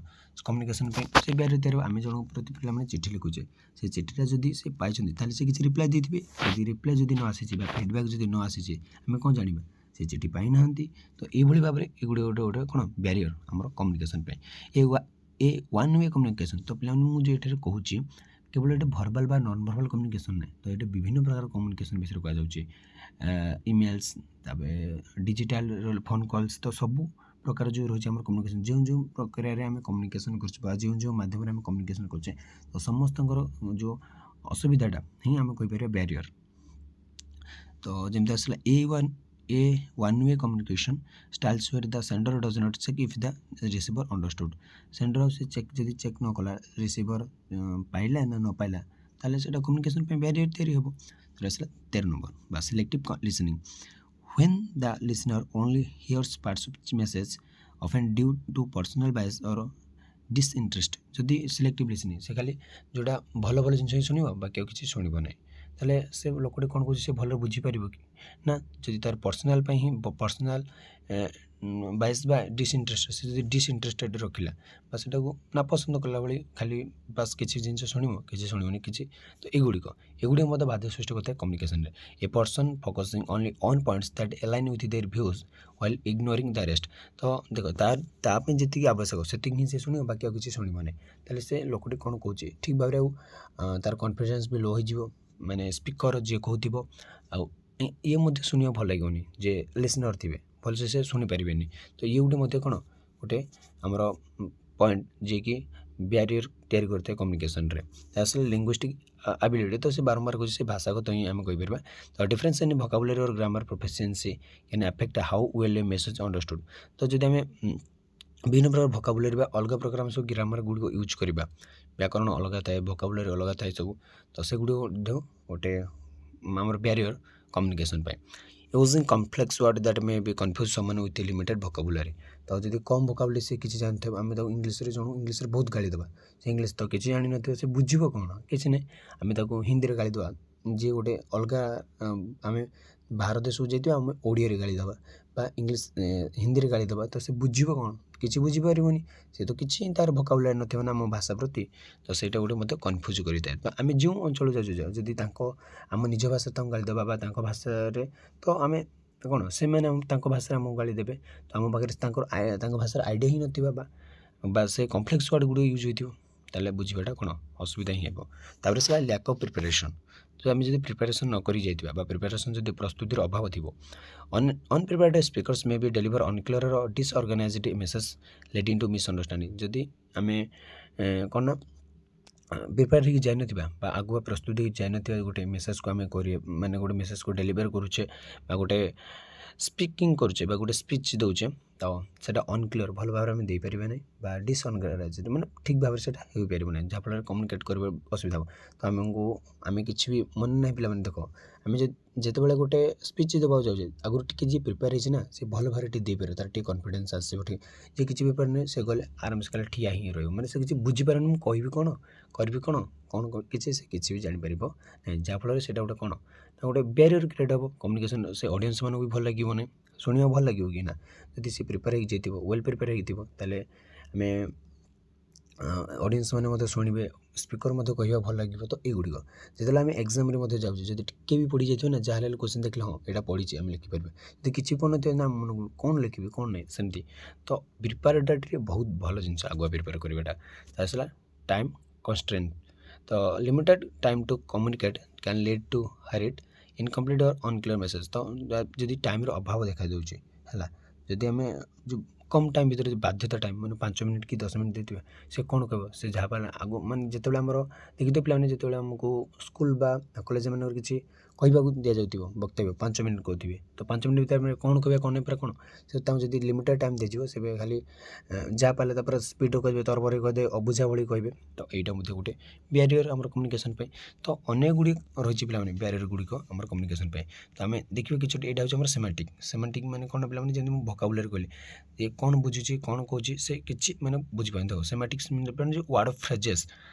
କମ୍ୟୁନିକେସନ୍ ପାଇଁ ସେ ବ୍ୟାରିୟର ତିଆରି ହେବ। ଆମେ ଜଣଙ୍କ ପ୍ରତି ପିଲାମାନେ ଚିଠି ଲିଖୁଛେ, ସେ ଚିଠିଟା ଯଦି ସେ ପାଇଛନ୍ତି, ତାହେଲେ ସେ କିଛି ରିପ୍ଲାଏ ଦେଇଥିବେ। ଯଦି ରିପ୍ଲାଏ ଯଦି ନ ଆସିଛି ବା ଫିଡ଼ବ୍ୟାକ୍ ଯଦି ନ ଆସିଛି, ଆମେ କ'ଣ ଜାଣିବା? ସେ ଚିଠି ପାଇନାହାନ୍ତି। ତ ଏଇଭଳି ଭାବରେ ଏଗୁଡ଼ିକ ଗୋଟେ କ'ଣ ବ୍ୟାରିୟର ଆମର କମ୍ୟୁନିକେସନ୍ ପାଇଁ। ଏ ୱାନ୍ ୱେ କମ୍ୟୁନିକେସନ୍। ତ ପିଲାମାନେ ମୁଁ ଯେଉଁ ଏଠାରେ କହୁଛି, କେବଳ ଏଠି ଭର୍ବାଲ୍ ବା ନନ୍ ଭର୍ବାଲ୍ କମ୍ୟୁନିକେସନ୍ ନାହିଁ। ତ ଏଠି ବିଭିନ୍ନ ପ୍ରକାର କମ୍ୟୁନିକେସନ୍ ବିଷୟରେ କୁହାଯାଉଛି। ଇମେଲ୍ସ, ତାପରେ ଡିଜିଟାଲ୍ ଫୋନ୍ କଲ୍ସ, ତ ସବୁ ପ୍ରକାର ଯେଉଁ ରହିଛି ଆମର କମ୍ୟୁନିକେସନ୍, ଯେଉଁ ପ୍ରକ୍ରିୟାରେ ଆମେ କମ୍ୟୁନିକେସନ୍ କରୁଛୁ ବା ଯେଉଁ ମାଧ୍ୟମରେ ଆମେ କମ୍ୟୁନିକେସନ୍ କରୁଛେ, ତ ସମସ୍ତଙ୍କର ଯେଉଁ ଅସୁବିଧାଟା ହିଁ ଆମେ କହିପାରିବା ବ୍ୟାରିୟର। ତ ଯେମିତି ଆସିଲା A one way communication styles where the sender does not check if the receiver understood। Sender ସେ ଯଦି ଚେକ୍ ନ କଲା ରିସିଭର ପାଇଲା ନା ନ ପାଇଲା, ତାହେଲେ ସେଇଟା କମ୍ୟୁନିକେସନ୍ ପାଇଁ ବ୍ୟାରିୟର ତିଆରି ହେବ। ସେଟା ଆସିଲା 13 ନମ୍ବର ବା selective listening. When the listener only hears parts of the message, often due to personal bias or disinterest। ଯଦି ସିଲେକ୍ଟିଭ୍ ଲିସନିଂ, ସେ ଖାଲି ଯେଉଁଟା ଭଲ ଜିନିଷ ହିଁ ଶୁଣିବ, ବାକି ଆଉ କିଛି ଶୁଣିବ ନାହିଁ, ତାହେଲେ ସେ ଲୋକଟି କ'ଣ କହୁଛି ସେ ଭଲରେ ବୁଝିପାରିବ କି ନା? ଯଦି ତାର ପର୍ସନାଲ୍ ପାଇଁ ହିଁ ପର୍ସନାଲ୍ ବାଇସ୍ ବା ଡିସଇଣ୍ଟରେଷ୍ଟ, ସେ ଯଦି ଡିସଇଣ୍ଟରେଷ୍ଟେଡ଼ ରଖିଲା ବା ସେଟାକୁ ନାପସନ୍ଦ କଲା ଭଳି ଖାଲି ବାସ୍ କିଛି ଜିନିଷ ଶୁଣିବ, କିଛି ଶୁଣିବନି କିଛି, ତ ଏଗୁଡ଼ିକ ମଧ୍ୟ ବାଧା ସୃଷ୍ଟି କରିଥାଏ କମ୍ୟୁନିକେସନ୍ରେ। A person focusing only on points that align with their views while ignoring the rest. ତ ଦେଖ, ତା ପାଇଁ ଯେତିକି ଆବଶ୍ୟକ ସେତିକି ହିଁ ସେ ଶୁଣିବ, ବାକି ଆଉ କିଛି ଶୁଣିବ ନାହିଁ। ତାହେଲେ ସେ ଲୋକଟି କ'ଣ କହୁଛି ଠିକ୍ ଭାବରେ ଆଉ ତାର କନଫିଡେନ୍ସ ବି ଲୋ ହୋଇଯିବ। ମାନେ ସ୍ପିକର ଯିଏ କହୁଥିବ, ଆଉ ଇଏ ମଧ୍ୟ ଶୁଣିବାକୁ ଭଲ ଲାଗିବନି, ଯେ ଲିସନର୍ ଥିବେ ଭଲସେ ସେ ଶୁଣିପାରିବେନି। ତ ଇଏ ମଧ୍ୟ କ'ଣ ଗୋଟେ ଆମର ପଏଣ୍ଟ ଯିଏକି ବ୍ୟାରିୟର ତିଆରି କରିଥାଏ କମ୍ୟୁନିକେସନ୍ରେ। ଆସିଲେ ଲିଙ୍ଗୁଇଷ୍ଟିକ୍ ଆବିଲିଟି। ତ ସେ ବାରମ୍ବାର କହୁଛି ସେ ଭାଷାଗତ ହିଁ ଆମେ କହିପାରିବା। ତ difference in vocabulary or grammar proficiency can affect how well A message ଅଣ୍ଡରଷ୍ଟୁଡ୍। ତ ଯଦି ଆମେ ବିଭିନ୍ନ ପ୍ରକାର ଭୋକାବୁଲାରୀ ବା ଅଲଗା ପ୍ରକାର ଆମେ ସବୁ ଗ୍ରାମାର ଗୁଡ଼ିକ ୟୁଜ୍ କରିବା, ବ୍ୟାକରଣ ଅଲଗା ଥାଏ, ଭୋକାବୁଲାରୀ ଅଲଗା ଥାଏ ସବୁ, ତ ସେଗୁଡ଼ିକ ମଧ୍ୟ ଗୋଟେ ଆମର ବ୍ୟାରିୟର କମ୍ୟୁନିକେସନ୍ ପାଇଁ। Using complex word that may be confuse someone with limited vocabulary. ତ ଯଦି କମ୍ ଭୋକାବୁଲାରୀ ସେ କିଛି ଜାଣିଥିବ, ଆମେ ତାକୁ ଇଂଲିଶରେ ବହୁତ ଗାଳି ଦେବା, ସେ ଇଂଲିଶ ତ କିଛି ଜାଣିନଥିବ, ସେ ବୁଝିବ କ'ଣ? କିଛି ନାହିଁ। ଆମେ ତାକୁ ହିନ୍ଦୀରେ ଗାଳି ଦେବା, ଯିଏ ଗୋଟେ ଅଲଗା ଆମେ ବାହାର ଦେଶକୁ ଯାଇଥିବା ଆମେ ଓଡ଼ିଆରେ ଗାଳି ଦେବା, बा इंग्लीश हिंदी गाली देवा तो से बुझिबो कौन किसी बुझीपारबनी से तो किसी तार भोकाबुलारी नथिबो ना आम भाषा प्रति तो ସେଇଟା ଗୋଟେ ମୋତେ କନଫ୍ୟୁଜ୍ କରିଥାଏ ତ ଆମେ ଯେଉଁ ଅଞ୍ଚଳ ଯାଉଛୁ ଯଦି ଆମ ନିଜ ଭାଷାରେ ତାଙ୍କୁ ଗାଳି ଦେବା ବା ତାଙ୍କ ଭାଷାରେ ତ ଆମେ କ'ଣ ସେମାନେ ତାଙ୍କ ଭାଷାରେ ଆମକୁ ଗାଳି ଦେବେ ତ ଆମ ପାଖରେ ତାଙ୍କ ଭାଷାର ଆଇଡ଼ିଆ ହିଁ ନଥିବା ବା ସେ କମ୍ପ୍ଲେକ୍ସ ୱାର୍ଡ଼ ଗୁଡ଼ିକ ୟୁଜ୍ ହୋଇଥିବ ତାହେଲେ ବୁଝିବାଟା କ'ଣ ଅସୁବିଧା ହିଁ ହେବ। ତାପରେ ସେଟା ଲ୍ୟାକ୍ ଅଫ୍ ପ୍ରିପାରେସନ୍ ତ ଆମେ ଯଦି ପ୍ରିପାରେସନ୍ ନ କରି ଯାଇଥିବା ବା ପ୍ରିପାରେସନ୍ ଯଦି ପ୍ରସ୍ତୁତିର ଅଭାବ ଥିବ ଅନପ୍ରିପେୟାର୍ଡ ସ୍ପିକର୍ସ ମେ ବି ଡେଲିଭର ଅନକ୍ଲିୟର ଡିସ୍ଅର୍ଗାନାଇଜ୍ଡ ମେସେଜ୍ ଲିଡ଼ିଂ ଟୁ ମିସ୍ଅଣ୍ଡରଷ୍ଟାଣ୍ଡିଂ ଯଦି ଆମେ କ'ଣ ନା ପ୍ରିପେୟାର ହେଇକି ଯାଇନଥିବା ବା ଆଗୁଆ ପ୍ରସ୍ତୁତି ହେଇକି ଯାଇନଥିବା ଗୋଟେ ମେସେଜ୍କୁ ଆମେ ମାନେ ଗୋଟେ ମେସେଜ୍କୁ ଡେଲିଭର କରୁଛେ ବା ଗୋଟେ ସ୍ପିକିଂ କରୁଛେ ବା ଗୋଟେ ସ୍ପିଚ୍ ଦେଉଛେ ତ ସେଇଟା ଅନକ୍ଲିୟର ଭଲ ଭାବରେ ଆମେ ଦେଇପାରିବା ନାହିଁ ବା ଡିସ୍ଅର୍ଗାନାଇଜ୍ଡ ମାନେ ଠିକ୍ ଭାବରେ ସେଇଟା ହୋଇପାରିବ ନାହିଁ ଯାହାଫଳରେ କମ୍ୟୁନିକେଟ୍ କରିବା ଅସୁବିଧା ହେବ। ତ ଆମେ କିଛି ବି ମନେ ନାହିଁ ପିଲାମାନେ ଦେଖ ଆମେ ଯେତେବେଳେ ଗୋଟେ ସ୍ପିଚ୍ ଦେବାକୁ ଯାଉଛେ ଆଗରୁ ଟିକେ ଯିଏ ପ୍ରିପେୟାର ହେଇଛି ନା ସେ ଭଲ ଭାବରେ ଟିକେ ଦେଇପାରିବ ତାର ଟିକେ କନଫିଡେନ୍ସ ଆସିବ ଠିକ୍ ଯିଏ କିଛି ପ୍ରିପେୟାର ନାହିଁ ସେ ଗଲେ ଆରାମସେ କାଳେ ଠିଆ ହିଁ ରହିବ ମାନେ ସେ କିଛି ବୁଝିପାରେନି ମୁଁ କହିବି କ'ଣ କରିବି କ'ଣ ସେ କିଛି ବି ଜାଣିପାରିବ ନାହିଁ ଯାହାଫଳରେ ସେଇଟା ଗୋଟେ କ'ଣ ନା ଗୋଟେ ବ୍ୟାରିୟର କ୍ରିଏଟ୍ ହେବ କମ୍ୟୁନିକେସନ୍ ସେ ଅଡ଼ିଏନ୍ସମାନଙ୍କୁ ବି ଭଲ ଲାଗିବ ନାହିଁ ଶୁଣିବାକୁ ଭଲ ଲାଗିବ କି ନା ଯଦି ସେ ପ୍ରିପେୟାର ହେଇକି ଯାଇଥିବ ୱେଲ୍ ପ୍ରିପେୟାର ହେଇଥିବ ତାହେଲେ ଆମେ ଅଡ଼ିଏନ୍ସ ମାନେ ମଧ୍ୟ ଶୁଣିବେ ସ୍ପିକର୍ ମଧ୍ୟ କହିବା ଭଲ ଲାଗିବ ତ ଏଇଗୁଡ଼ିକ ଯେତେବେଳେ ଆମେ ଏକ୍ଜାମ୍ରେ ମଧ୍ୟ ଯାଉଛେ ଯଦି ଟିକେ ବି ପଡ଼ିଯାଇଥିବ ନା ଯାହା ହେଲେ କୋଶ୍ଚିନ୍ ଦେଖିଲେ ହଁ ଏଇଟା ପଡ଼ିଛି ଆମେ ଲେଖିପାରିବା ଯଦି କିଛି ପଡ଼ିନଥିବ ନା ମନକୁ କ'ଣ ଲେଖିବି କ'ଣ ନାହିଁ ସେମିତି ତ ପ୍ରିପେୟାରଟା ଟିକେ ବହୁତ ଭଲ ଜିନିଷ ଆଗୁଆ ପ୍ରିପେୟାର କରିବାଟା ତା ଆସିଲା ଟାଇମ୍ କନଷ୍ଟ୍ରେଣ୍ଟ ତ limited time to communicate can lead to hurried incomplete or unclear message ତ ଯଦି ଟାଇମ୍ର ଅଭାବ ଦେଖାଯାଉଛି ହେଲା ଯଦି ଆମେ ଯେଉଁ କମ୍ ଟାଇମ୍ ଭିତରେ ବାଧ୍ୟତା ଟାଇମ୍ ମାନେ 5 ମିନିଟ୍ କି 10 ମିନିଟ୍ ଦେଇଥିବେ ସେ କ'ଣ କହିବ ସେ ଯାହା ପାଇଲା ମାନେ ଯେତେବେଳେ ଆମର ଦେଖିଥିବେ ପିଲାମାନେ ଯେତେବେଳେ ଆମକୁ ସ୍କୁଲ ବା କଲେଜ ମାନଙ୍କର କିଛି କହିବାକୁ ଦିଆଯାଉଥିବ ବକ୍ତବ୍ୟ 5 ମିନିଟ୍ କହୁଥିବେ ତ 5 ମିନିଟ୍ ଭିତରେ ଆମେ କ'ଣ କହିବା କ'ଣ ନାହିଁ ପୁରା କ'ଣ ସେ ତାଙ୍କୁ ଯଦି ଲିମିଟେଡ଼ ଟାଇମ୍ ଦିଆଯିବ ସେ ଖାଲି ଯାହା ପାଇଲେ ତାପରେ ସ୍ପିଡ଼୍ କହିବେ ତରବରରେ କହିବେ ଅବୁଝା ଭଳି କହିବେ ତ ଏଇଟା ମଧ୍ୟ ଗୋଟେ ବ୍ୟାରିୟର ଆମର କମ୍ୟୁନିକେସନ୍ ପାଇଁ ତ ଅନେକ ଗୁଡ଼ିକ ରହିଛି ପିଲାମାନେ ବ୍ୟାରିୟର ଗୁଡ଼ିକ ଆମର କମ୍ୟୁନିକେସନ୍ ପାଇଁ ତ ଆମେ ଦେଖିବା କିଛି ଏଇଟା ହେଉଛି ଆମର ସେମାଟିକ୍ ମାନେ କ'ଣ ପିଲାମାନେ ଯେମିତି ମୁଁ ଭୋକାବୁଲାରୀ କହିଲି ଏ କ'ଣ ବୁଝୁଛି କ'ଣ କହୁଛି ସେ କିଛି ମାନେ ବୁଝିପାରୁନି ଦେଖ ସେମାଟିକ୍ସ ମାନେ ଯେଉଁ ୱାର୍ଡ଼ ଅଫ୍ ଫ୍ରେଜେସ୍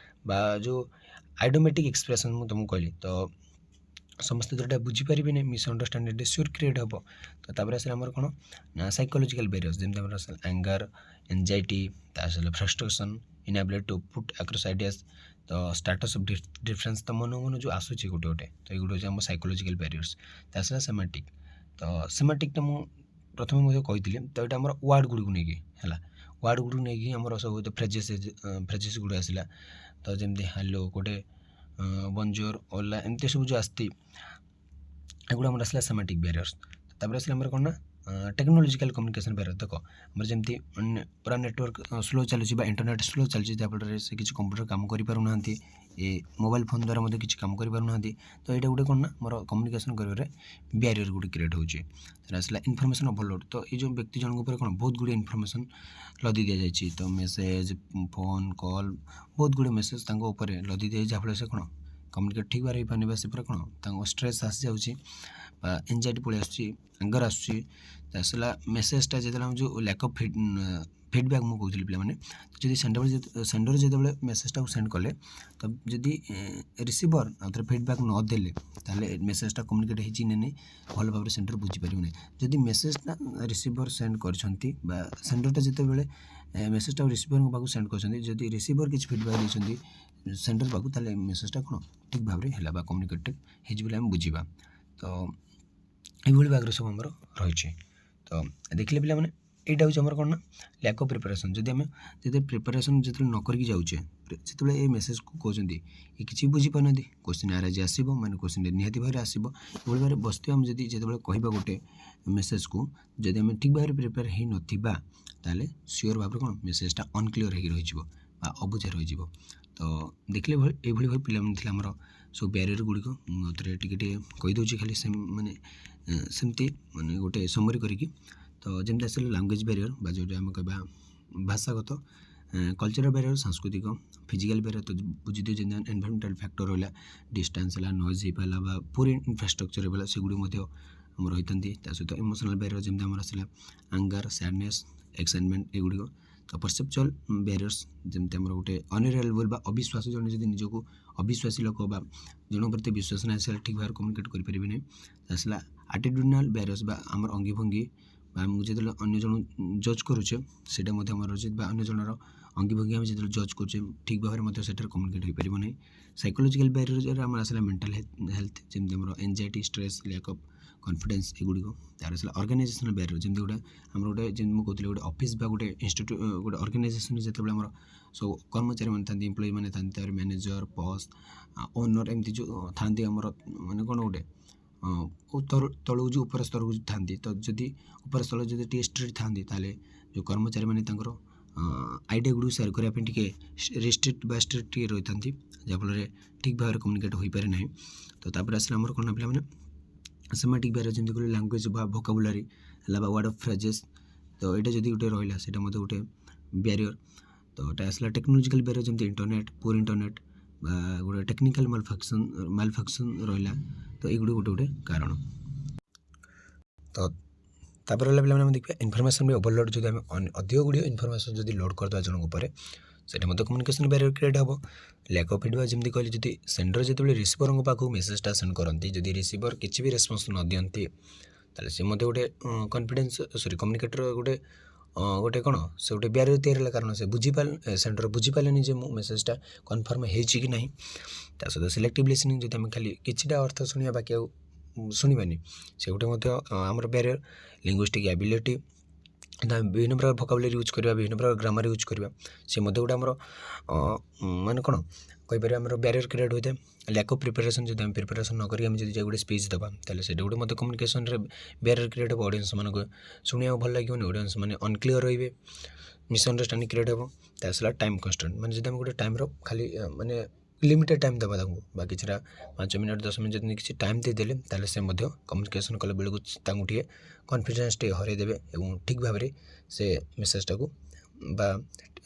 ବା ଯେଉଁ ଆଇଡୋମେଟିକ୍ ଏକ୍ସପ୍ରେସନ୍ ମୁଁ ତୁମକୁ କହିଲି ତ ସମସ୍ତେ ଯେଉଁଟା ବୁଝିପାରିବେନି ମିସ୍ଅଣ୍ଡରଷ୍ଟାଣ୍ଡିଂଟା ସିଓର କ୍ରିଏଟ୍ ହେବ ତ ତାପରେ ଆସିଲା ଆମର କ'ଣ ନା ସାଇକୋଲୋଜିକାଲ ବ୍ୟାରିୟର୍ସ ଯେମିତି ଆମର ଆସିଲା ଆଙ୍ଗର ଏନ୍ଜାଇଟି ତା ଆସିଲା frustration inability to put across ideas ତ ଷ୍ଟାଟସ୍ ଅଫ୍ ଡିଫରେନ୍ସ ତ ମନ ଯେଉଁ ଆସୁଛି ଗୋଟେ ତ ଏଇଗୁলো ହେଉଛି ଆମ ସାଇକୋଲୋଜିକାଲ ବ୍ୟାରିୟର୍ସ ତା ଆସିଲା ସେମାଟିକ୍ ତ ସେମାଟିକ୍ଟା ମୁଁ ପ୍ରଥମେ ମଧ୍ୟ କହିଥିଲି ତ ଏଇଟା ଆମର ୱାର୍ଡ଼ ଗୁଡ଼ିକୁ ନେଇକି ହେଲା ୱାର୍ଡ଼ ଗୁଡ଼ିକୁ ନେଇକି ଆମର ସବୁ ଫ୍ରେଜେସ୍ ଗୁଡ଼ିକ ଆସିଲା ତ ଯେମିତି ହ୍ୟାଲୋ ଗୋଟେ ବଞ୍ଜୋର ଓଲା ଏମିତି ସବୁ ଯେଉଁ ଆସିଛି ଏଗୁଡ଼ା ଆମର ଆସିଲା ସେମାଟିକ୍ ବ୍ୟାରିୟର୍ସ ତାପରେ ଆସିଲା ଆମର କ'ଣ ନା ଟେକ୍ନୋଲୋଜିକାଲ କମ୍ୟୁନିକେସନ୍ ବ୍ୟାରିୟର ଦେଖ ଆମର ଯେମିତି ପୁରା ନେଟୱାର୍କ ସ୍ଲୋ ଚାଲୁଛି ବା ଇଣ୍ଟରନେଟ୍ ସ୍ଲୋ ଚାଲୁଛି ଯାହାଫଳରେ ସେ କିଛି କମ୍ପ୍ୟୁଟର କାମ କରିପାରୁନାହାନ୍ତି ଏ ମୋବାଇଲ୍ ଫୋନ୍ ଦ୍ୱାରା ମଧ୍ୟ କିଛି କାମ କରିପାରୁନାହାନ୍ତି ତ ଏଇଟା ଗୋଟେ କ'ଣ ନା ଆମର କମ୍ୟୁନିକେସନ୍ କରିବାରେ ବ୍ୟାରିୟର ଗୋଟେ କ୍ରିଏଟ୍ ହେଉଛି ତାହେଲେ ଆସିଲା ଇନଫର୍ମେସନ୍ ଓଭରଲୋଡ଼ ତ ଏଇ ଯେଉଁ ବ୍ୟକ୍ତି ଜଣଙ୍କ ଉପରେ କ'ଣ ବହୁତ ଗୁଡ଼ିଏ ଇନଫର୍ମେସନ୍ ଲଦି ଦିଆଯାଇଛି ତ ମେସେଜ୍ ଫୋନ୍ କଲ୍ ବହୁତ ଗୁଡ଼ିଏ ମେସେଜ୍ ତାଙ୍କ ଉପରେ ଲଦି ଦିଆଯାଇଛି ଯାହାଫଳରେ ସେ କ'ଣ କମ୍ୟୁନିକେଟ୍ ଠିକ୍ ଭାବରେ ହେଇପାରୁନି ବା ସେ ପୁରା କ'ଣ ତାଙ୍କ ଷ୍ଟ୍ରେସ୍ ଆସିଯାଉଛି ବା ଏନ୍ଜାଇଟି ପଳେଇ ଆସୁଛି ଆଙ୍ଗର ଆସୁଛି ଆସିଲା ମେସେଜଟା ଯେତେବେଳେ ଆମେ ଯେଉଁ ଲ୍ୟାକ୍ ଅଫ୍ ଫିଡ଼ବ୍ୟାକ୍ ମୁଁ କହୁଥିଲି ପିଲାମାନେ ଯଦି ସେଣ୍ଡର ଯେତେବେଳେ ମେସେଜଟାକୁ ସେଣ୍ଡ କଲେ ତ ଯଦି ରିସିଭର ଆଉ ଥରେ ଫିଡ଼ବ୍ୟାକ୍ ନ ଦେଲେ ତାହେଲେ ମେସେଜଟା କମ୍ୟୁନିକେଟ୍ ହେଇଛି ନା ନାହିଁ ଭଲ ଭାବରେ ସେଣ୍ଡର ବୁଝିପାରିବ ନାହିଁ ଯଦି ମେସେଜଟା ରିସିଭର ସେଣ୍ଡ କରିଛନ୍ତି ବା ସେଣ୍ଡରଟା ଯେତେବେଳେ ମେସେଜଟା ରିସିଭରଙ୍କ ପାଖକୁ ସେଣ୍ଡ କରିଛନ୍ତି ଯଦି ରିସିଭର କିଛି ଫିଡ଼ବ୍ୟାକ୍ ଦେଇଛନ୍ତି ସେଣ୍ଡର ପାଖକୁ ତାହେଲେ ମେସେଜଟା କ'ଣ ଠିକ୍ ଭାବରେ ହେଲା ବା କମ୍ୟୁନିକେଟେଡ଼ ହେଇଛି ବୋଲି ଆମେ ବୁଝିବା ତ ଏଇଭଳି ଭାବରେ ସବୁ ଆମର ରହିଛି ତ ଦେଖିଲେ ପିଲାମାନେ এইটা হচ্ছে আমার কোণ না ল্যাক অফ প্রিপারেসন যদি আমি প্রিপারেসন যেତେବେଳେ ନ କରିକି ଯାଉଛେ ସେତେବେଳେ ଏ ମେସେଜକୁ କହୁଛନ୍ତି ଏ କିଛି ବୁଝିପାରୁନାହାନ୍ତି କୋଶ୍ଚିନ୍ ଆଜି ଆସିବ ମାନେ କୋଶ୍ଚିନ୍ରେ ନିହାତି ଭାବରେ ଆସିବ ଏଭଳି ଭାବରେ ବସିଥିବା ଆମେ ଯଦି ଯେତେବେଳେ କହିବା ଗୋଟେ ମେସେଜକୁ ଯଦି ଆମେ ଠିକ୍ ଭାବରେ ପ୍ରିପେୟାର ହେଇନଥିବା ତାହେଲେ ସିଓର ଭାବରେ କ'ଣ ମେସେଜଟା ଅନକ୍ଲିୟର ହେଇକି ରହିଯିବ ବା ଅବୁଝା ରହିଯିବ ତ ଦେଖିଲେ ଏଇଭଳି ଭାବେ ପିଲାମାନେ ଥିଲେ ଆମର ସବୁ ବ୍ୟାରିୟର ଗୁଡ଼ିକ ମୁଁ ଥରେ ଟିକେ କହିଦେଉଛି ଖାଲି ମାନେ ସେମିତି ମାନେ ଗୋଟେ ସମରି କରିକି ତ ଯେମିତି ଆସିଲା ଲାଙ୍ଗୁଏଜ୍ ବ୍ୟାରିୟର ବା ଯେଉଁଟା ଆମେ କହିବା ଭାଷାଗତ କଲଚରାଲ୍ ବ୍ୟାରିୟର ସାଂସ୍କୃତିକ ଫିଜିକାଲ୍ ବ୍ୟାରିୟର ତ ବୁଝିଦିଅ ଯେମିତି ଏନଭାରମେଣ୍ଟାଲ୍ ଫ୍ୟାକ୍ଟର ରହିଲା ଡିଷ୍ଟାନ୍ସ ହେଲା ନଏଜ୍ ହେଇପାରିଲା ବା ପୁଅର୍ ଇନଫ୍ରାଷ୍ଟ୍ରକ୍ଚର ହେଇପାରିଲା ସେଗୁଡ଼ିକ ମଧ୍ୟ ଆମର ରହିଥାନ୍ତି ତା ସହିତ ଇମୋସନାଲ୍ ବ୍ୟାରିୟର ଯେମିତି ଆମର ଆସିଲା ଆଙ୍ଗର ସ୍ୟାଡନେସ୍ ଏକ୍ସାଇଟମେଣ୍ଟ ଏଗୁଡ଼ିକ ତ ପରସେପଚୁଆଲ୍ ବ୍ୟାରିୟର୍ସ ଯେମିତି ଆମର ଗୋଟେ ଅନରିଏଲେବଲ୍ ବା ଅବିଶ୍ୱାସ ଜଣେ ଯଦି ନିଜକୁ ଅବିଶ୍ୱାସୀ ଲୋକ ବା ଜଣଙ୍କ ପ୍ରତି ବିଶ୍ୱାସ ନାହିଁ ଆସିଲା ଠିକ୍ ଭାବରେ କମ୍ୟୁନିକେଟ୍ କରିପାରିବେ ନାହିଁ ଆସିଲା ଆଟିଟ୍ୟୁଡନାଲ୍ ବ୍ୟାରିୟର୍ସ ବା ଆମର ଅଙ୍ଗି ଭଙ୍ଗୀ आमको जो अन्य जन जज करुचे सेटा रचित अन्य जनर अंगी भंगी आम जो जज करुचे ठीक भाव में सेटार कम्युनिकेट हो पार ना। साइकोलॉजिकल बैरियर आम आसला मेंटल हेल्थ जमी anxiety stress lack of confidence एगुड़ी तार आसला ऑर्गेनाइजेशनल बैरियर जमी गोटे आम गोटे जमी मुझे कहते गोटे ऑफिस बा गोटे इंस्टीट्यूट गोटे ऑर्गेनाइजेशन जो आम सब कर्मचारी मैंने एम्प्लॉय मैंने मैनेजर बॉस ओनर एमती जो था माने कौन गोटे तलू जो ऊपर स्तर को था तो जदि ऊपर स्तर जब टी स्ट्रिक्ट था जो कर्मचारी मैंने आइडिया गुड़ सेयार करने टे रिस्ट्रिक्ट बा स्ट्रिक्ट टे रही था जहाँफल ठीक भाव में कम्युनिकेट हो पारे ना। तो तापर आसला आमर कौन पे मैंने सेमाटिक बैरियर जमी कहले लैंग्वेज बा वोकाबुलारी है वर्ड ऑफ फ्रेजेस तो ये जब गोटे रहा है गोटे बैरियर। तो ये आसला टेक्नोलॉजिकल बैरियर जमी इंटरनेट पुअर इंटरनेट गोटे टेक्निकल मालफंक्शन रहा तो ये गोटे गोटे कारण। तो तापर पे देखिए इनफर्मेशन भी ओवरलोड जो अधिक गुड़िया इनफर्मेशन जो लोड करदे जनक उपर से कम्युनिकेशन बैरियर क्रिएट हम। लैक ऑफ फीडबैक जमी कहली जब सेंडर जो रिसीवर पाखक मेसेजटा सेंड करती जब रिसीवर किसी भी रेस्पॉन्स न दिखती ताले से गोटे कॉन्फिडेंस सॉरी कम्युनिकेटर गोटे गोटे कौन से गोटे बैरियर तैयार कारण से बुझीपारे सेंडर बुझीपारे जे मो मेसेजटा कन्फर्म होगी कि ना। ता सहित सिलेक्टिव लिसनिंग जो आम खाली किछिटा अर्थ शुणा बाकी शुणवानी से गोटे आमर बैरियर। लिंग्विस्टिक एबिलिटी विभिन्न प्रकार वोकाबुलरी यूज करवा विभिन्न प्रकार ग्रामर यूज करवा से गोटे आमर माने कौन कहीपर आम बैरियर क्रिएट होता है। लैक ऑफ प्रिपरेशन जो आम प्रिपरेशन नक गोटे स्पीच देवा ताले से गोटे मतलब कम्युनिकेशन बैरियर क्रिएट हो। ऑडियंस मान शुणा भल लगे ऑडियंस मैंने अनक्लीयर रे मिसअंडरस्टैंडिंग क्रिएट हो। आसला टाइम कन्स्टेंट मैंने जब गोटे टाइम खाली माने लिमिटेड टाइम देवा बाकी 5 मिनट 10 मिनट जब किसी टाइम देदेले ताले से कम्युनिकेशन कला बेलू टे कॉन्फिडेंस टे हरईदेवे और ठीक भाव में से मेसेजटा को बा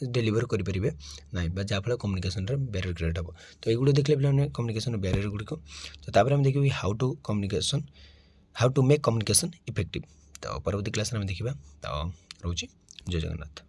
डेलीवर करेंगे ना जहाँफल कम्युनिकेशन बैरियर क्रिएट हम। तो ये देखले पे कम्युनिकेशन बैरियर गुड़िक। तो तापर हम देखिए how to make communication effective. तो परवर्ती क्लास में देखा तो रोचे जय जगन्नाथ।